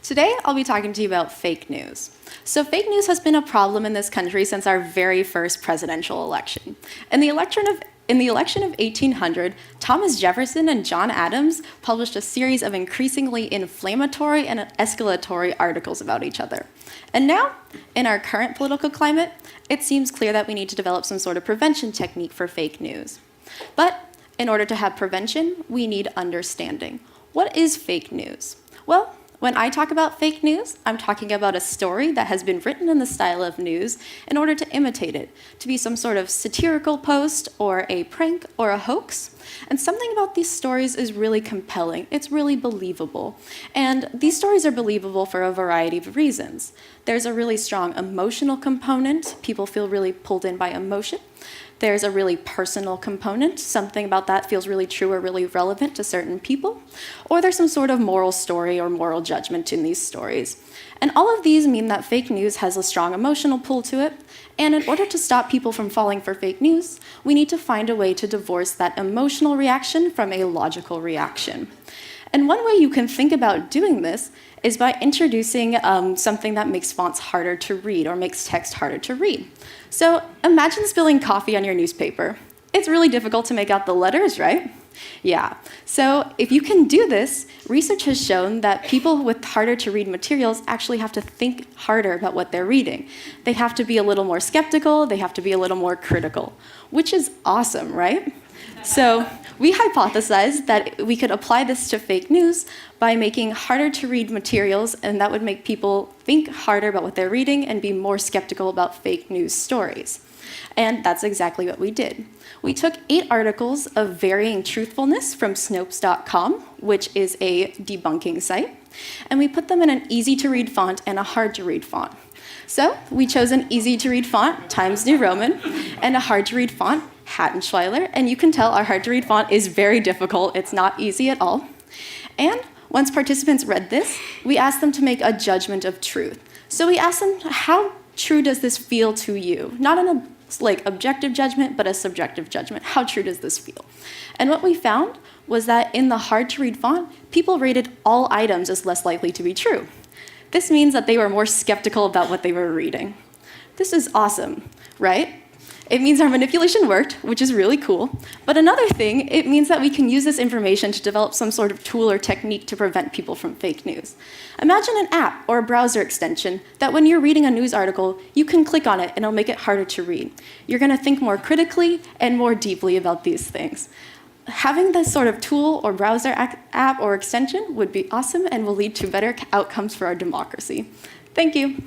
Today, I'll be talking to you about fake news. So fake news has been a problem in this country since our very first presidential election. In the election of 1800, Thomas Jefferson and John Adams published a series of increasingly inflammatory and escalatory articles about each other. And now, in our current political climate, it seems clear that we need to develop some sort of prevention technique for fake news. But in order to have prevention, we need understanding. What is fake news? Well, when I talk about fake news, I'm talking about a story that has been written in the style of news in order to imitate it, to be some sort of satirical post or a prank or a hoax. And something about these stories is really compelling. It's really believable. And these stories are believable for a variety of reasons. There's a really strong emotional component. People feel really pulled in by emotion. There's a really personal component. Something about that feels really true or really relevant to certain people. Or there's some sort of moral story or moral judgment in these stories. And all of these mean that fake news has a strong emotional pull to it. And in order to stop people from falling for fake news, we need to find a way to divorce that emotional reaction from a logical reaction. And one way you can think about doing this is by introducing something that makes fonts harder to read or makes text harder to read. So imagine spilling coffee on your newspaper. It's really difficult to make out the letters, right? Yeah. So if you can do this, research has shown that people with harder to read materials actually have to think harder about what they're reading. They have to be a little more skeptical, they have to be a little more critical, which is awesome, right? So we hypothesized that we could apply this to fake news by making harder to read materials, and that would make people think harder about what they're reading and be more skeptical about fake news stories. And that's exactly what we did. We took 8 articles of varying truthfulness from Snopes.com, which is a debunking site, and we put them in an easy-to-read font and a hard-to-read font. So we chose an easy-to-read font, Times New Roman, and a hard-to-read font, Hattenschweiler, and you can tell our hard-to-read font is very difficult. It's not easy at all. And once participants read this, we asked them to make a judgment of truth. So we asked them, how true does this feel to you? Not in a objective judgment, but a subjective judgment. How true does this feel? And what we found was that in the hard-to-read font, people rated all items as less likely to be true. This means that they were more skeptical about what they were reading. This is awesome, right? It means our manipulation worked, which is really cool. But another thing, it means that we can use this information to develop some sort of tool or technique to prevent people from fake news. Imagine an app or a browser extension that when you're reading a news article, you can click on it and it'll make it harder to read. You're gonna think more critically and more deeply about these things. Having this sort of tool or browser app or extension would be awesome and will lead to better outcomes for our democracy. Thank you.